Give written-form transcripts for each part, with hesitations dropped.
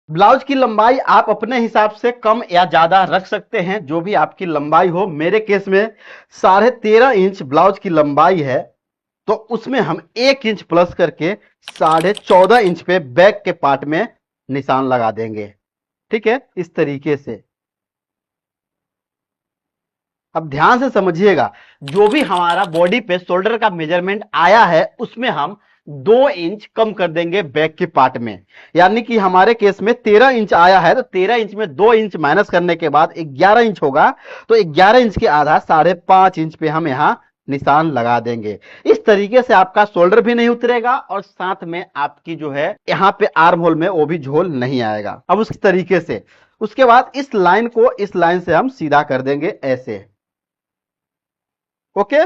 Blouse की लंबाई आप अपने हिसाब से कम या ज्यादा रख सकते हैं, जो भी आपकी लंबाई हो। मेरे केस में 13.5 इंच ब्लाउज की लंबाई है, तो उसमें हम 1 इंच प्लस करके 14.5 इंच पे बैक के पार्ट में निशान लगा देंगे। ठीक है, इस तरीके से। अब ध्यान से समझिएगा, जो भी हमारा बॉडी पे शोल्डर का मेजरमेंट आया है उसमें हम 2 इंच कम कर देंगे बैक के पार्ट में। यानी कि हमारे केस में 13 इंच आया है, तो 13 इंच में 2 इंच माइनस करने के बाद 11 इंच होगा। तो 11 इंच के आधा 5.5 इंच पे हम यहाँ निशान लगा देंगे। इस तरीके से आपका शोल्डर भी नहीं उतरेगा और साथ में आपकी जो है यहाँ पे आर्म होल में वो भी झोल नहीं आएगा। अब उस तरीके से उसके बाद इस लाइन को इस लाइन से हम सीधा कर देंगे ऐसे। ओके।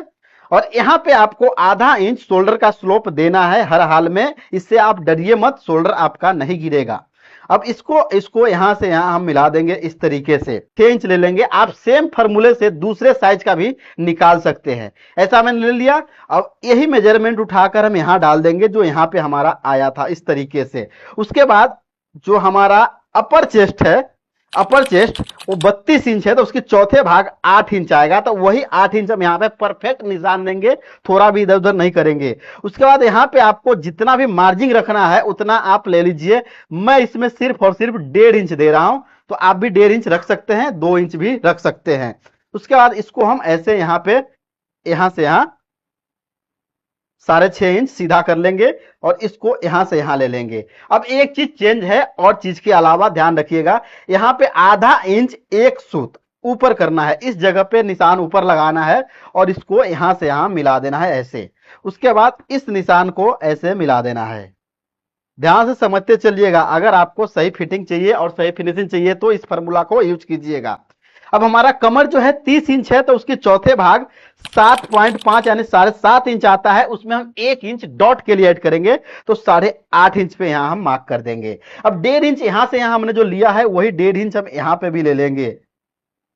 और यहां पे आपको आधा इंच शोल्डर का स्लोप देना है हर हाल में, इससे आप डरिए मत, शोल्डर आपका नहीं गिरेगा। अब इसको इसको यहां से यहां हम मिला देंगे इस तरीके से। 6 इंच ले लेंगे, आप सेम फार्मूले से दूसरे साइज का भी निकाल सकते हैं। ऐसा मैंने ले लिया। अब यही मेजरमेंट उठाकर हम यहां डाल देंगे जो यहां पे हमारा आया था, इस तरीके से। उसके बाद जो हमारा अपर चेस्ट है, अपर चेस्ट वो 32 इंच है, तो उसके चौथे भाग 8 इंच आएगा, तो वही 8 इंच हम यहाँ पे परफेक्ट निशान देंगे, थोड़ा भी इधर उधर नहीं करेंगे। उसके बाद यहाँ पे आपको जितना भी मार्जिन रखना है उतना आप ले लीजिए। मैं इसमें सिर्फ और सिर्फ 1.5 इंच दे रहा हूं, तो आप भी 1.5 इंच रख सकते हैं, 2 इंच भी रख सकते हैं। उसके बाद इसको हम ऐसे यहाँ पे यहां से यहां 6.5 इंच सीधा कर लेंगे और इसको यहां से यहां ले लेंगे। अब एक चीज चेंज है, और चीज के अलावा ध्यान रखिएगा, यहां पे आधा इंच एक सूत ऊपर करना है, इस जगह पे निशान ऊपर लगाना है और इसको यहां से यहां मिला देना है ऐसे। उसके बाद इस निशान को ऐसे मिला देना है। ध्यान से समझते चलिएगा, अगर आपको सही फिटिंग चाहिए और सही फिनिशिंग चाहिए तो इस फॉर्मूला को यूज कीजिएगा। अब हमारा कमर जो है 30 इंच है, तो उसके चौथे भाग 7.5 यानी 7.5 इंच आता है, उसमें हम 1 इंच डॉट के लिए ऐड करेंगे, तो 8.5 इंच पे यहां हम मार्क कर देंगे। अब 1.5 इंच यहां से यहां हमने जो लिया है वही 1.5 इंच हम यहां पे भी ले लेंगे।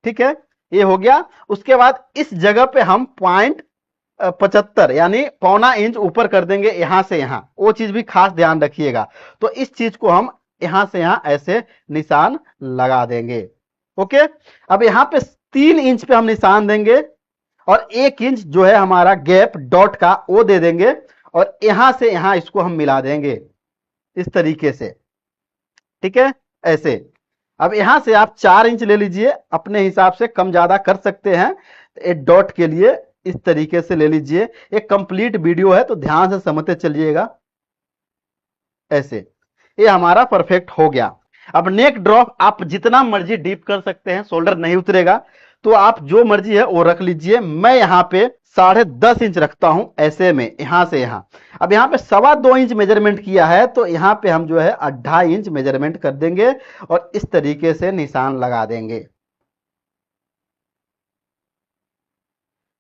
ठीक है, ये हो गया। उसके बाद इस जगह पे हम 0.75 यानी 0.25 इंच ऊपर कर देंगे यहां से यहां, वो चीज भी खास ध्यान रखिएगा। तो इस चीज को हम यहां से यहां ऐसे निशान लगा देंगे। ओके। अब यहां पे 3 इंच पे हम निशान देंगे और 1 इंच जो है हमारा गैप डॉट का वो दे देंगे और यहां से यहां इसको हम मिला देंगे इस तरीके से। ठीक है, ऐसे। अब यहां से आप 4 इंच ले लीजिए, अपने हिसाब से कम ज्यादा कर सकते हैं एक डॉट के लिए, इस तरीके से ले लीजिए। एक कंप्लीट वीडियो है तो ध्यान से समझते चलिएगा ऐसे। ये हमारा परफेक्ट हो गया। अब नेक ड्रॉप आप जितना मर्जी डीप कर सकते हैं, शोल्डर नहीं उतरेगा, तो आप जो मर्जी है वो रख लीजिए। मैं यहां पे 10.5 इंच रखता हूं ऐसे में, यहां से यहां। अब यहां पे 2.25 इंच मेजरमेंट किया है, तो यहां पे हम जो है 2.5 इंच मेजरमेंट कर देंगे और इस तरीके से निशान लगा देंगे।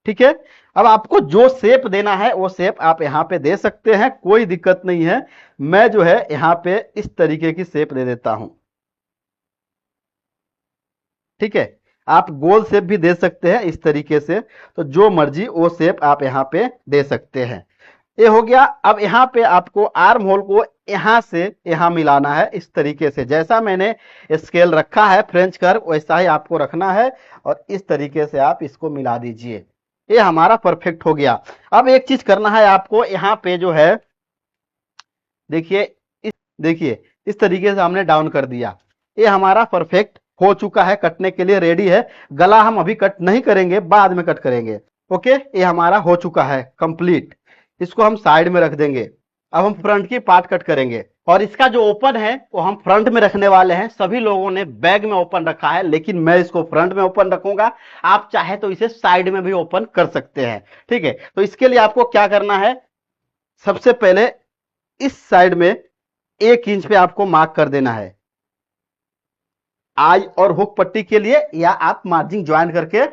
ठीक है। अब आपको जो शेप देना है वो शेप आप यहां पे दे सकते हैं, कोई दिक्कत नहीं है। मैं जो है यहां पे इस तरीके की शेप दे देता हूं। ठीक है, आप गोल शेप भी दे सकते हैं इस तरीके से, तो जो मर्जी वो शेप आप यहां पे दे सकते हैं। ये हो गया। अब यहां पे आपको आर्म होल को यहां से यहां मिलाना है इस तरीके से, जैसा मैंने स्केल रखा है फ्रेंच कर्व वैसा ही आपको रखना है और इस तरीके से आप इसको मिला दीजिए। ये हमारा परफेक्ट हो गया। अब एक चीज करना है आपको, यहाँ पे जो है देखिए, इस देखिए इस तरीके से हमने डाउन कर दिया। ये हमारा परफेक्ट हो चुका है, कटने के लिए रेडी है। गला हम अभी कट नहीं करेंगे, बाद में कट करेंगे। ओके, ये हमारा हो चुका है कंप्लीट। इसको हम साइड में रख देंगे। अब हम फ्रंट की पार्ट कट करेंगे, और इसका जो ओपन है वो हम फ्रंट में रखने वाले हैं। सभी लोगों ने बैग में ओपन रखा है, लेकिन मैं इसको फ्रंट में ओपन रखूंगा। आप चाहे तो इसे साइड में भी ओपन कर सकते हैं। ठीक है, तो इसके लिए आपको क्या करना है, सबसे पहले इस साइड में 1 इंच पे आपको मार्क कर देना है, आई और हुक पट्टी के लिए, या आप मार्जिन ज्वाइन करके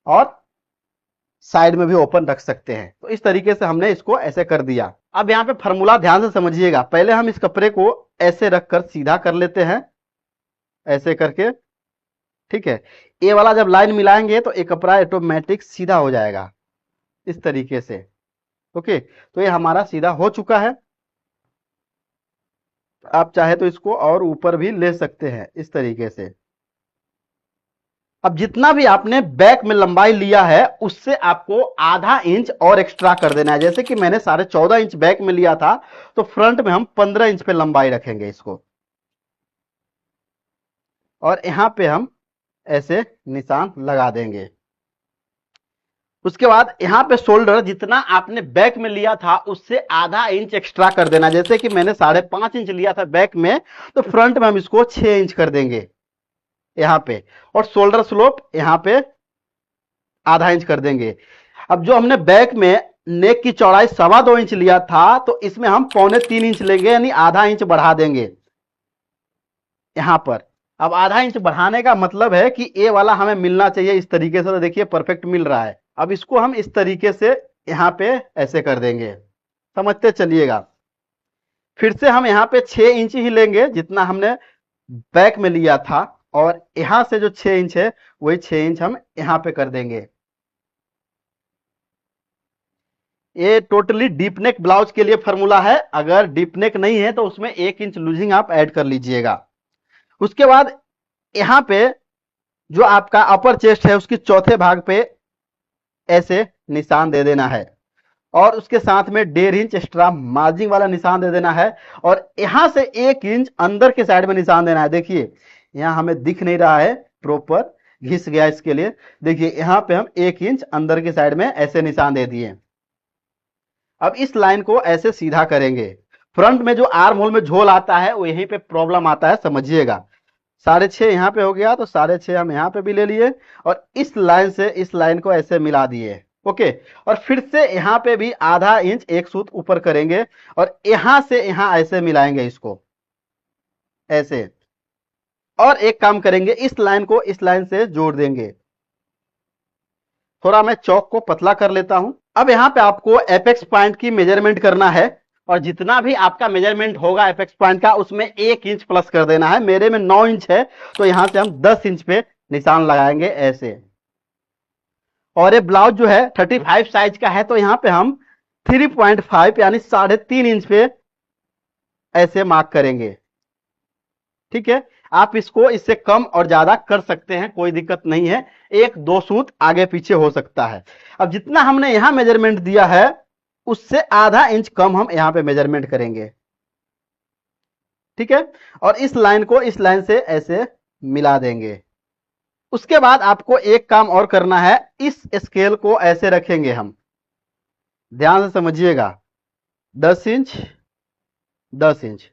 और साइड में भी ओपन रख सकते हैं। तो इस तरीके से हमने इसको ऐसे कर दिया। अब यहां पे फॉर्मूला ध्यान से समझिएगा। पहले हम इस कपड़े को ऐसे रखकर सीधा कर लेते हैं, ऐसे करके। ठीक है, ये वाला जब लाइन मिलाएंगे तो ये कपड़ा ऑटोमेटिक सीधा हो जाएगा इस तरीके से। ओके, तो ये हमारा सीधा हो चुका है। आप चाहे तो इसको और ऊपर भी ले सकते हैं इस तरीके से। अब जितना भी आपने बैक में लंबाई लिया है उससे आपको आधा इंच और एक्स्ट्रा कर देना है। जैसे कि मैंने 14.5 इंच बैक में लिया था, तो फ्रंट में हम 15 इंच पे लंबाई रखेंगे इसको, और यहां पे हम ऐसे निशान लगा देंगे। उसके बाद यहां पे शोल्डर जितना आपने बैक में लिया था उससे आधा इंच एक्स्ट्रा कर देना। जैसे कि मैंने 5.5 इंच लिया था बैक में, तो फ्रंट में हम इसको 6 इंच कर देंगे यहां पे, और शोल्डर स्लोप यहां पे आधा इंच कर देंगे। अब जो हमने बैक में नेक की चौड़ाई 2.25 इंच लिया था, तो इसमें हम 3.25 इंच लेंगे, यानी आधा इंच बढ़ा देंगे यहां पर। अब आधा इंच बढ़ाने का मतलब है कि ए वाला हमें मिलना चाहिए इस तरीके से, तो देखिए परफेक्ट मिल रहा है। अब इसको हम इस तरीके से यहां पे ऐसे कर देंगे, समझते चलिएगा। फिर से हम यहां पे 6 इंच ही लेंगे जितना हमने बैक में लिया था, और यहां से जो 6 इंच है वही 6 इंच हम यहां पे कर देंगे। ये टोटली डीप नेक ब्लाउज के लिए फॉर्मूला है। अगर डीप नेक नहीं है तो उसमें 1 इंच लूजिंग आप ऐड कर लीजिएगा। उसके बाद यहां पे जो आपका अपर चेस्ट है उसकी चौथे भाग पे ऐसे निशान दे देना है, और उसके साथ में 1.5 इंच एक्स्ट्रा मार्जिंग वाला निशान दे देना है, और यहां से 1 इंच अंदर के साइड में निशान देना है। देखिए यहां हमें दिख नहीं रहा है प्रॉपर, घिस गया, इसके लिए देखिए यहां पे हम 1 इंच अंदर के साइड में ऐसे निशान दे दिए। अब इस लाइन को ऐसे सीधा करेंगे। फ्रंट में जो आर्म होल में झोल आता है वो यहीं पे प्रॉब्लम आता है, समझिएगा। 6.5 यहाँ पे हो गया, तो 6.5 हम यहाँ पे भी ले लिए, और इस लाइन से इस लाइन को ऐसे मिला दिए। ओके, और फिर से यहाँ पे भी आधा इंच एक सूत ऊपर करेंगे, और यहां से यहां ऐसे मिलाएंगे इसको ऐसे। और एक काम करेंगे, इस लाइन को इस लाइन से जोड़ देंगे। थोड़ा मैं चौक को पतला कर लेता हूं। अब यहां पे आपको एपेक्स पॉइंट की मेजरमेंट करना है, और जितना भी आपका मेजरमेंट होगा एपेक्स पॉइंट का उसमें 1 इंच प्लस कर देना है। मेरे में 9 इंच है, तो यहां से हम 10 इंच पे निशान लगाएंगे ऐसे। और ये ब्लाउज जो है 35 साइज का है, तो यहां पे हम 3.5 यानी 3.5 इंच पे ऐसे मार्क करेंगे। ठीक है, आप इसको इससे कम और ज्यादा कर सकते हैं, कोई दिक्कत नहीं है। 1-2 सूत आगे पीछे हो सकता है। अब जितना हमने यहां मेजरमेंट दिया है उससे आधा इंच कम हम यहां पे मेजरमेंट करेंगे। ठीक है, और इस लाइन को इस लाइन से ऐसे मिला देंगे। उसके बाद आपको एक काम और करना है, इस स्केल को ऐसे रखेंगे हम, ध्यान से समझिएगा। 10 इंच 10 इंच।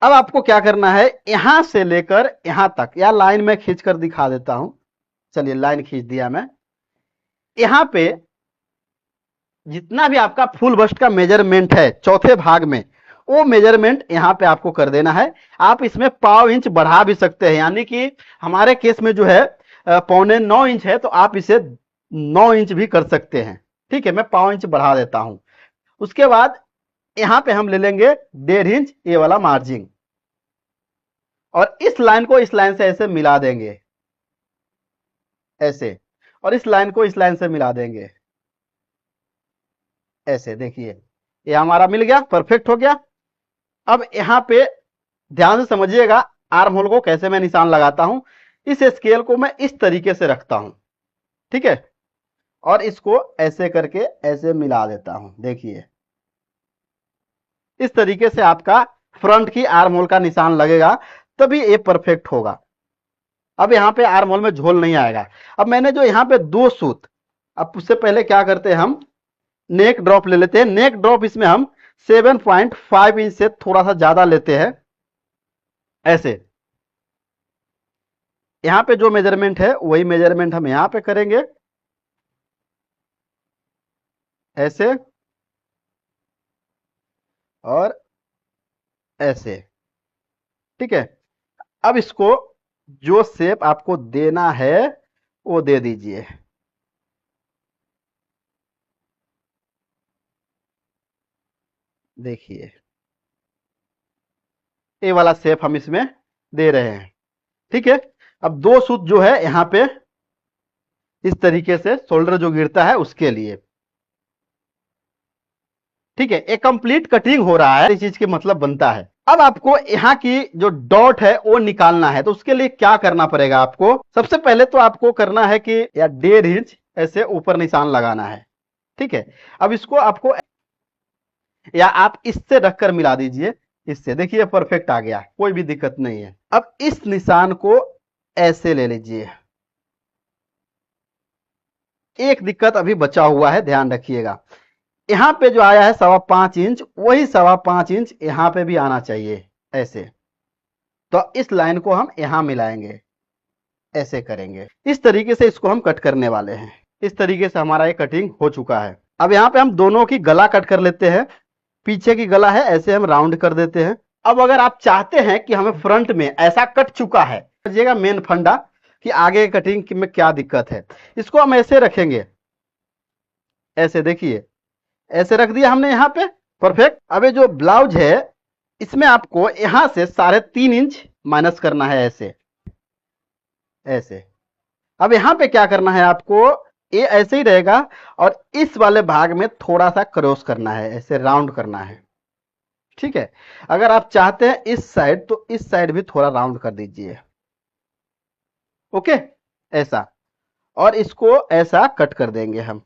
अब आपको क्या करना है, यहां से लेकर यहां तक, या लाइन में खींच कर दिखा देता हूं। चलिए लाइन खींच दिया मैं। यहां पे जितना भी आपका फुल बस्ट का मेजरमेंट है चौथे भाग में, वो मेजरमेंट यहां पे आपको कर देना है। आप इसमें 0.5 इंच बढ़ा भी सकते हैं, यानी कि हमारे केस में जो है 8.25 इंच है, तो आप इसे 9 इंच भी कर सकते हैं। ठीक है, मैं 0.5 इंच बढ़ा देता हूं। उसके बाद यहां पे हम ले लेंगे 1.5 इंच ये वाला मार्जिन, और इस लाइन को इस लाइन से ऐसे मिला देंगे ऐसे, और इस लाइन को इस लाइन से मिला देंगे ऐसे। देखिए ये हमारा मिल गया, परफेक्ट हो गया। अब यहां पे ध्यान से समझिएगा आर्म होल को कैसे मैं निशान लगाता हूं। इस स्केल को मैं इस तरीके से रखता हूं, ठीक है, और इसको ऐसे करके ऐसे मिला देता हूं। देखिए इस तरीके से आपका फ्रंट की आर्म होल का निशान लगेगा, तभी ये परफेक्ट होगा। अब यहां पे आर्म होल में झोल नहीं आएगा। अब मैंने जो यहां पे 2 सूत, अब उससे पहले क्या करते हैं, हम नेक ड्रॉप ले लेते हैं। नेक ड्रॉप इसमें हम 7.5 इंच से थोड़ा सा ज्यादा लेते हैं ऐसे। यहां पे जो मेजरमेंट है वही मेजरमेंट हम यहां पे करेंगे ऐसे और ऐसे। ठीक है, अब इसको जो शेप आपको देना है वो दे दीजिए। देखिए ये वाला शेप हम इसमें दे रहे हैं। ठीक है, अब 2 सूत जो है यहां पे इस तरीके से शोल्डर जो गिरता है उसके लिए। ठीक है, एक कंप्लीट कटिंग हो रहा है, इस चीज के मतलब बनता है। अब आपको यहाँ की जो डॉट है वो निकालना है, तो उसके लिए क्या करना पड़ेगा आपको, सबसे पहले तो आपको करना है कि या 1.5 इंच ऐसे ऊपर निशान लगाना है। ठीक है, अब इसको आपको या आप इससे रखकर मिला दीजिए, इससे देखिए परफेक्ट आ गया, कोई भी दिक्कत नहीं है। अब इस निशान को ऐसे ले लीजिए। एक दिक्कत अभी बचा हुआ है, ध्यान रखिएगा, यहाँ पे जो आया है 5.25 इंच, वही 5.25 इंच यहाँ पे भी आना चाहिए ऐसे। तो इस लाइन को हम यहाँ मिलाएंगे, ऐसे करेंगे, इस तरीके से इसको हम कट करने वाले हैं। इस तरीके से हमारा ये कटिंग हो चुका है। अब यहाँ पे हम दोनों की गला कट कर लेते हैं। पीछे की गला है, ऐसे हम राउंड कर देते हैं। अब अगर आप चाहते हैं कि हमें फ्रंट में ऐसा कट चुका है, समझिएगा मेन फंडा कि आगे कटिंग में क्या दिक्कत है। इसको हम ऐसे रखेंगे, ऐसे देखिए, ऐसे रख दिया हमने यहाँ पे, परफेक्ट। अब ये जो ब्लाउज है इसमें आपको यहां से 3.5 इंच माइनस करना है, ऐसे ऐसे। अब यहां पे क्या करना है आपको, ये ऐसे ही रहेगा और इस वाले भाग में थोड़ा सा क्रॉस करना है, ऐसे राउंड करना है। ठीक है, अगर आप चाहते हैं इस साइड तो इस साइड भी थोड़ा राउंड कर दीजिए। ओके, ऐसा, और इसको ऐसा कट कर देंगे हम।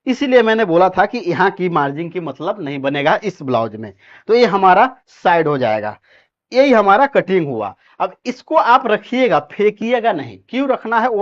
इसीलिए मैंने बोला था कि यहाँ की मार्जिन की मतलब नहीं बनेगा इस ब्लाउज में, तो ये हमारा साइड हो जाएगा। यही हमारा कटिंग हुआ। अब इसको आप रखिएगा, फेंकिएगा नहीं। क्यों रखना है वो